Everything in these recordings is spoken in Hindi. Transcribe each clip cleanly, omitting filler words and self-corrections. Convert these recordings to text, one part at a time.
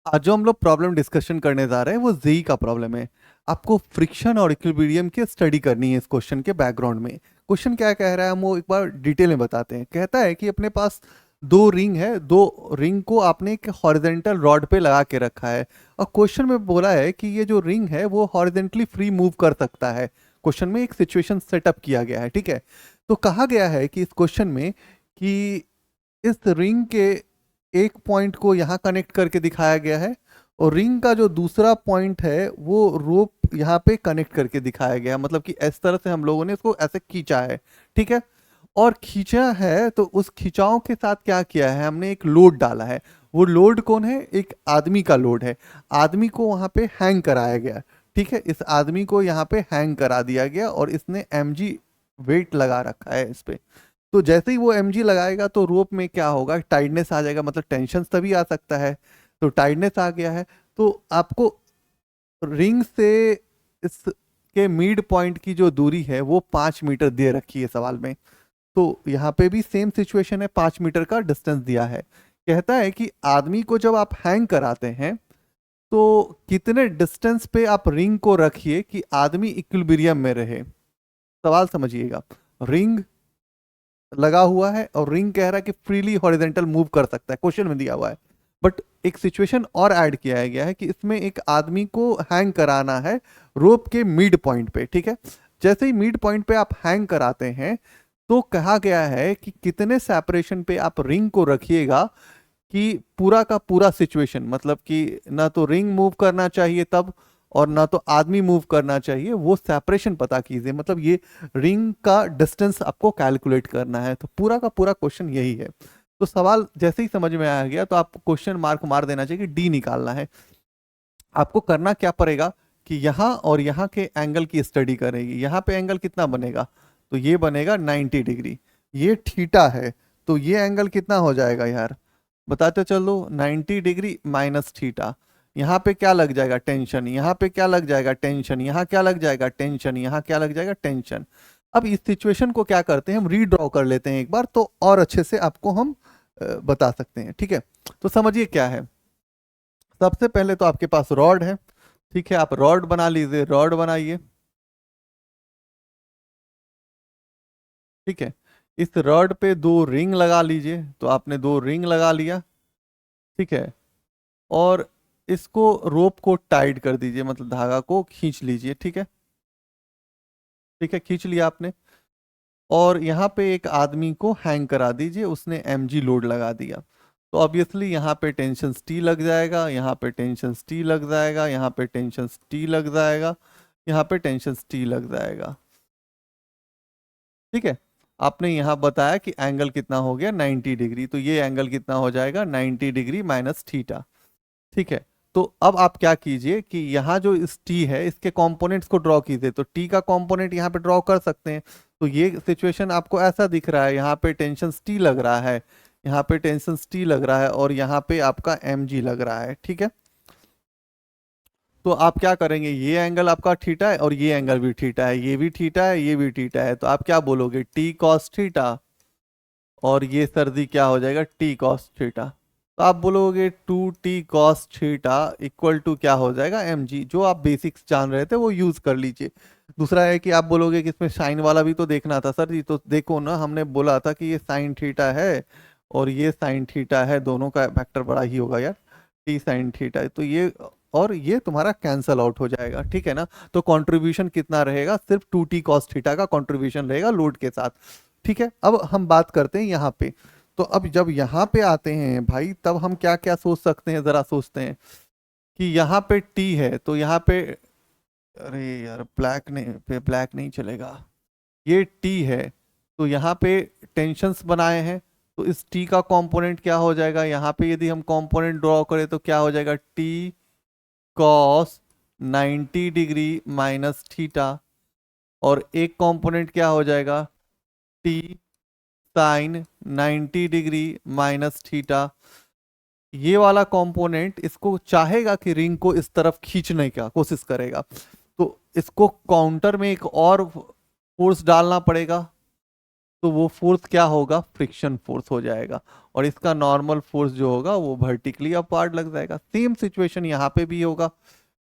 आज जो हम लोग प्रॉब्लम डिस्कशन करने जा रहे हैं वो जेई का प्रॉब्लम है। आपको फ्रिक्शन और इक्विलिब्रियम की स्टडी करनी है इस क्वेश्चन के बैकग्राउंड में। क्वेश्चन क्या कह रहा है हम वो एक बार डिटेल में बताते हैं। कहता है कि अपने पास दो रिंग है, दो रिंग को आपने एक हॉरिजेंटल रॉड पे लगा के रखा है और क्वेश्चन में बोला है कि ये जो रिंग है वो हॉरिजेंटली फ्री मूव कर सकता है। क्वेश्चन में एक सिचुएशन सेटअप किया गया है, ठीक है। तो कहा गया है कि इस क्वेश्चन में कि इस रिंग के एक पॉइंट को यहाँ कनेक्ट करके दिखाया गया है और रिंग का जो दूसरा पॉइंट है वो रोप यहाँ पे कनेक्ट करके दिखाया गया है। मतलब कि इस तरह से हम लोगों ने इसको ऐसे खींचा है, ठीक है। और खींचा है तो उस खिंचाव के साथ क्या किया है, हमने एक लोड डाला है। वो लोड कौन है? एक आदमी का लोड है। आदमी को वहां पे हैंग कराया गया, ठीक है। इस आदमी को यहाँ पे हैंग करा दिया गया और इसने mg वेट लगा रखा है इस पे। तो जैसे ही वो mg लगाएगा तो रोप में क्या होगा, टाइटनेस आ जाएगा, मतलब टेंशन तभी आ सकता है। तो टाइटनेस आ गया है तो आपको रिंग से इस के मिड पॉइंट की जो दूरी है वो 5 मीटर दे रखी है सवाल में। तो यहाँ पे भी सेम सिचुएशन है, 5 मीटर का डिस्टेंस दिया है। कहता है कि आदमी को जब आप हैंग कराते हैं तो कितने डिस्टेंस पे आप रिंग को रखिए कि आदमी इक्विलिब्रियम में रहे। सवाल समझिएगा। रिंग लगा हुआ है और रिंग कह रहा है कि फ्रीली हॉरिजेंटल मूव कर सकता है, क्वेश्चन में दिया हुआ है। बट एक सिचुएशन और ऐड किया गया है कि इसमें एक आदमी को हैंग कराना है रोप के मिड पॉइंट पे, ठीक है। जैसे ही मिड पॉइंट पे आप हैंग कराते हैं तो कहा गया है कि कितने सेपरेशन पे आप रिंग को रखिएगा कि पूरा का पूरा सिचुएशन, मतलब कि ना तो रिंग मूव करना चाहिए तब और ना तो आदमी मूव करना चाहिए, वो सेपरेशन पता कीजिए। मतलब ये रिंग का डिस्टेंस आपको कैलकुलेट करना है। तो पूरा का पूरा क्वेश्चन यही है। तो सवाल जैसे ही समझ में आ गया तो आपको क्वेश्चन मार्क मार देना चाहिए कि डी निकालना है। आपको करना क्या पड़ेगा कि यहाँ और यहाँ के एंगल की स्टडी करेगी। यहाँ पे एंगल कितना बनेगा, तो ये बनेगा 90 डिग्री। ये थीटा है तो ये एंगल कितना हो जाएगा यार, बताते चलो। 90 डिग्री माइनस थीटा। यहाँ पे क्या लग जाएगा, टेंशन। यहाँ पे क्या लग जाएगा, टेंशन। यहाँ क्या लग जाएगा, टेंशन। यहाँ क्या लग जाएगा, टेंशन। अब इस सिचुएशन को क्या करते हैं, हम रीड्रॉ कर लेते हैं एक बार तो और अच्छे से आपको हम बता सकते हैं, ठीक है। तो समझिए क्या है। सबसे पहले तो आपके पास रॉड है, ठीक है। आप रॉड बना लीजिए, रॉड बनाइए, ठीक है। इस रॉड पे दो रिंग लगा लीजिए, तो आपने दो रिंग लगा लिया, ठीक है। और इसको रोप को टाइट कर दीजिए, मतलब धागा को खींच लीजिए, ठीक है। ठीक है, खींच लिया आपने। और यहाँ पे एक आदमी को हैंग करा दीजिए, उसने mg लोड लगा दिया। तो ऑब्वियसली यहाँ पे टेंशन टी लग जाएगा, यहाँ पे टेंशन टी लग जाएगा, यहाँ पे टेंशन टी लग जाएगा, यहाँ पे टेंशन टी लग जाएगा, ठीक है। आपने यहाँ बताया कि एंगल कितना हो गया, 90 डिग्री। तो ये एंगल कितना हो जाएगा, 90 डिग्री माइनस थीटा, ठीक है। तो अब आप क्या कीजिए कि यहाँ जो इस टी है इसके कंपोनेंट्स को ड्रॉ कीजिए। तो टी का कंपोनेंट यहाँ पे ड्रॉ कर सकते हैं। तो ये सिचुएशन आपको ऐसा दिख रहा है, यहाँ पे टेंशन टी लग रहा है, यहाँ पे टेंशन टी लग रहा है और यहाँ पे आपका mg लग रहा है, ठीक है। तो आप क्या करेंगे, ये एंगल आपका थीटा है और ये एंगल भी थीटा है, ये भी थीटा है, ये भी थीटा है। तो आप क्या बोलोगे, टी कॉस थीटा, और ये सर्दी क्या हो जाएगा, टी कॉस थीटा। तो आप बोलोगे 2t cos theta equal to क्या हो जाएगा, mg। जो आप बेसिक्स जान रहे थे वो यूज कर लीजिए। दूसरा है कि आप बोलोगे कि इसमें साइन वाला भी तो देखना था सर जी। तो देखो ना, हमने बोला था कि ये साइन थीटा है और ये साइन थीटा है, दोनों का फैक्टर बड़ा ही होगा यार, टी साइन थीटा। तो ये और ये तुम्हारा कैंसल आउट हो जाएगा, ठीक है ना। तो कंट्रीब्यूशन कितना रहेगा, सिर्फ 2t कॉस थीटा का कंट्रीब्यूशन रहेगा लोड के साथ, ठीक है। अब हम बात करते हैं यहाँ पे। तो अब जब यहाँ पे आते हैं भाई, तब हम क्या क्या सोच सकते हैं, जरा सोचते हैं कि यहाँ पे टी है तो यहाँ पे, अरे यार ब्लैक नहीं, पे ब्लैक नहीं चलेगा। ये टी है तो यहाँ पे टेंशन्स बनाए हैं। तो इस टी का कंपोनेंट क्या हो जाएगा, यहाँ पे यदि हम कंपोनेंट ड्रॉ करें तो क्या हो जाएगा, T cos 90 degree minus theta. और एक कंपोनेंट क्या हो जाएगा, T sine 90 degree minus theta. ये वाला कंपोनेंट इसको चाहेगा कि रिंग को इस तरफ खींचने का कोशिश करेगा, तो इसको काउंटर में एक और फोर्स डालना पड़ेगा। तो वो फोर्स क्या होगा, फ्रिक्शन फोर्स हो जाएगा, और इसका नॉर्मल फोर्स जो होगा वो वर्टिकली अपवार्ड लग जाएगा। सेम सिचुएशन यहाँ पे भी होगा,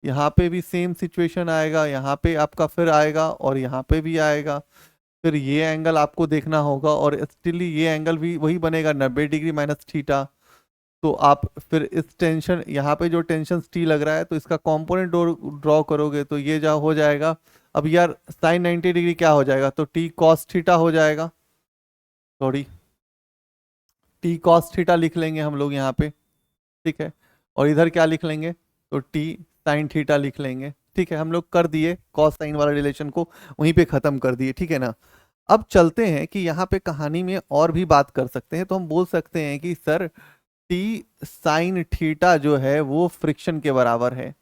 यहाँ पे भी सेम सिचुएशन आएगा, यहाँ पे आपका फिर आएगा और यहाँ पे भी आएगा। फिर ये एंगल आपको देखना होगा और स्टिल ये एंगल भी वही बनेगा 90 डिग्री माइनस थीटा। तो आप फिर इस टेंशन, यहाँ पे जो टेंशन टी लग रहा है तो इसका कंपोनेंट ड्रॉ करोगे तो ये जा हो जाएगा। अब यार साइन 90 डिग्री क्या हो जाएगा, तो टी कॉस थीटा हो जाएगा, सॉरी टी कॉस थीटा लिख लेंगे हम लोग यहाँ पे, ठीक है। और इधर क्या लिख लेंगे, तो टी साइन थीटा लिख लेंगे, ठीक है। हम लोग कर दिए कॉस साइन वाला रिलेशन को वहीं पे खत्म कर दिए, ठीक है ना। अब चलते हैं कि यहाँ पे कहानी में और भी बात कर सकते हैं। तो हम बोल सकते हैं कि सर टी साइन थीटा जो है वो फ्रिक्शन के बराबर है,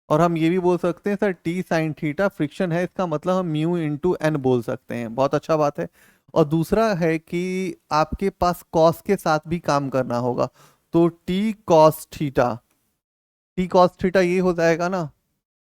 और हम ये भी बोल सकते हैं sir T sine theta friction है, इसका मतलब हम म्यू इंटू एन बोल सकते हैं। बहुत अच्छा बात है। और दूसरा है कि आपके पास कॉस के साथ भी काम करना होगा, तो T cos theta, T cos theta ये हो जाएगा ना,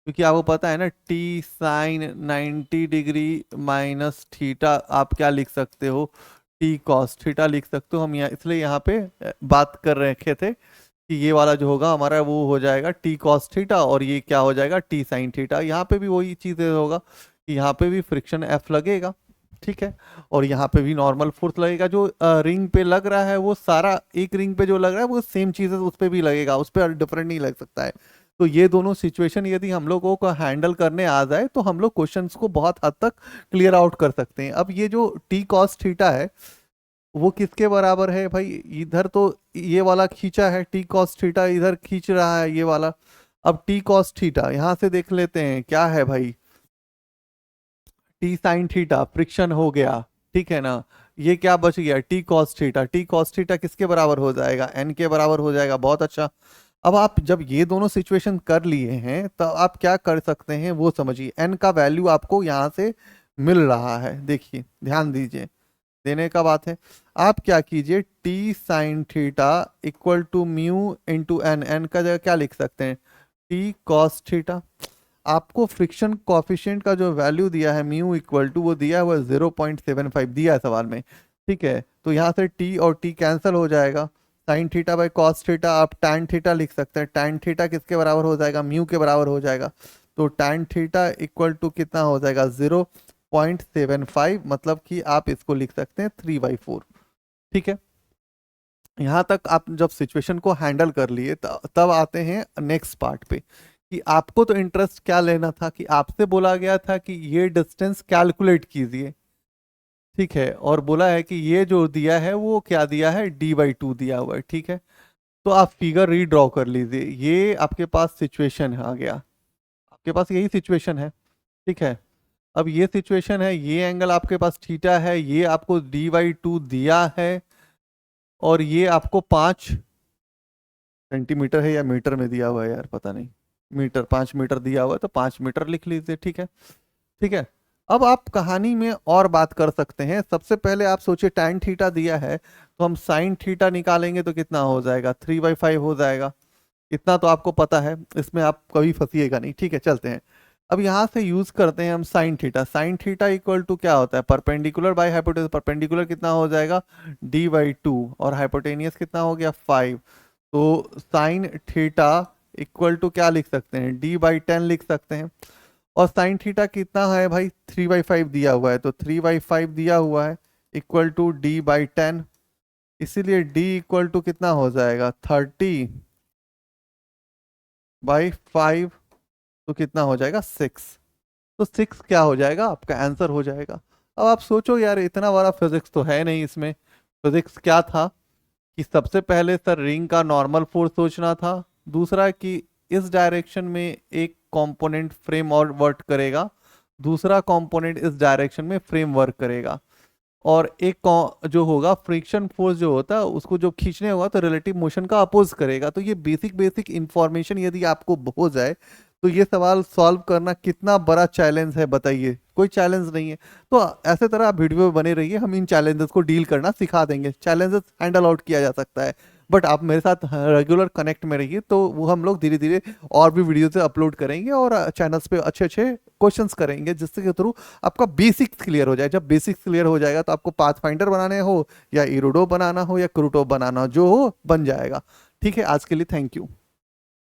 क्योंकि आपको पता है ना T sine 90 degree minus theta आप क्या लिख सकते हो, टी कॉस थीटा लिख सकते हो। हम यहाँ इसलिए यहाँ पे बात कर रखे थे कि ये वाला जो होगा हमारा वो हो जाएगा टी कॉस थीटा, और ये क्या हो जाएगा टी साइन थीटा। यहाँ पे भी वही चीज़ होगा कि यहाँ पे भी फ्रिक्शन एफ लगेगा, ठीक है। और यहाँ पे भी नॉर्मल फोर्स लगेगा, जो रिंग पे लग रहा है वो सारा एक रिंग पे जो लग रहा है वो सेम चीज़ उस पर भी लगेगा, उस पर डिफरेंट नहीं लग सकता है। तो ये दोनों सिचुएशन यदि हम लोगों को हैंडल करने आ जाए तो हम लोग क्वेश्चंस को बहुत हद तक क्लियर आउट कर सकते हैं। अब ये जो टी कॉस थीटा है वो किसके बराबर है भाई, इधर तो ये वाला खींचा है टी कॉस थीटा, इधर खींच रहा है ये वाला। अब टी कॉस थीटा यहां से देख लेते हैं क्या है भाई, टी साइन थीटा फ्रिक्शन हो गया, ठीक है ना। ये क्या बच गया, T cos theta, T cos theta किसके बराबर हो जाएगा, एन के बराबर हो जाएगा। बहुत अच्छा। अब आप जब ये दोनों सिचुएशन कर लिए हैं तो आप क्या कर सकते हैं वो समझिए। एन का वैल्यू आपको यहाँ से मिल रहा है, देखिए ध्यान दीजिए, देने का बात है। आप क्या कीजिए, T sine theta equal to mu into N, N का जगह क्या लिख सकते हैं, टी कॉस थीटा। आपको फ्रिक्शन कॉफिशिएंट का जो वैल्यू दिया है म्यू इक्वल टू, वो दिया हुआ 0.75 दिया है सवाल में, ठीक है। तो यहाँ से टी और टी कैंसिल हो जाएगा, sine theta by cos theta आप टैन थीटा लिख सकते हैं। टैन थीटा किसके बराबर हो जाएगा, म्यू के बराबर हो जाएगा। तो टैन थीटा इक्वल टू कितना हो जाएगा 0.75, मतलब कि आप इसको लिख सकते हैं 3/4, ठीक है। यहाँ तक आप जब सिचुएशन को हैंडल कर लिए तब आते हैं नेक्स्ट पार्ट पे, कि आपको तो इंटरेस्ट क्या लेना था, कि आपसे बोला गया था कि ये डिस्टेंस कैलकुलेट कीजिए, ठीक है। और बोला है कि ये जो दिया है वो क्या दिया है, d/2 दिया हुआ है, ठीक है। तो आप फिगर रीड्रॉ कर लीजिए, ये आपके पास सिचुएशन आ गया, आपके पास यही सिचुएशन है, ठीक है। अब ये सिचुएशन है, ये एंगल आपके पास थीटा है, ये आपको d/2 दिया है, और ये आपको 5 सेंटीमीटर है या मीटर में दिया हुआ है यार पता नहीं, मीटर 5 मीटर दिया हुआ है तो 5 मीटर लिख लीजिए, ठीक है, ठीक है। अब आप कहानी में और बात कर सकते हैं। सबसे पहले आप सोचिए टैन थीटा दिया है तो हम साइन थीटा निकालेंगे तो कितना हो जाएगा, 3/5 हो जाएगा। इतना तो आपको पता है, इसमें आप कभी फंसिएगा नहीं, ठीक है। चलते हैं अब यहाँ से यूज करते हैं हम sine theta. Sine theta equal to क्या होता है, परपेंडिकुलर बाय हाइपोटेनस। परपेंडिकुलर कितना हो जाएगा d/2, और हाइपोटेनियस कितना हो गया 5। तो साइन थीटा इक्वल टू क्या लिख सकते हैं, d/10 लिख सकते हैं। और साइन थीटा कितना है भाई, 3/5 दिया हुआ है, तो 3/5 दिया हुआ है इक्वल टू d/10, इसीलिए d इक्वल टू कितना हो जाएगा 30/5, तो कितना हो जाएगा 6। तो 6 क्या हो जाएगा, आपका आंसर हो जाएगा। अब आप सोचो यार इतना बड़ा फिजिक्स तो है नहीं इसमें। फिजिक्स क्या था कि सबसे पहले सर रिंग का नॉर्मल फोर्स सोचना था, दूसरा कि इस डायरेक्शन में एक कंपोनेंट फ्रेम और वर्क करेगा, दूसरा कंपोनेंट इस डायरेक्शन में फ्रेम वर्क करेगा, और एक जो होगा फ्रिक्शन फोर्स जो होता है उसको जो खींचने होगा तो रिलेटिव मोशन का अपोज करेगा। तो ये बेसिक इंफॉर्मेशन यदि आपको हो जाए तो ये सवाल सॉल्व करना कितना बड़ा चैलेंज है बताइए, कोई चैलेंज नहीं है। तो ऐसे तरह आप वीडियो में बने रहिए, हम इन चैलेंजेस को डील करना सिखा देंगे, चैलेंजेस हैंडल आउट किया जा सकता है। बट आप मेरे साथ रेगुलर कनेक्ट में रहिए, तो वो हम लोग धीरे धीरे और भी वीडियोस अपलोड करेंगे और चैनल्स पे अच्छे अच्छे क्वेश्चंस करेंगे, जिससे के थ्रू आपका बेसिक्स क्लियर हो जाए। जब बेसिक्स क्लियर हो जाएगा तो आपको पाथफाइंडर बनाने हो या इरोडो बनाना हो या क्रूटो बनाना हो, जो हो बन जाएगा। ठीक है, आज के लिए थैंक यू।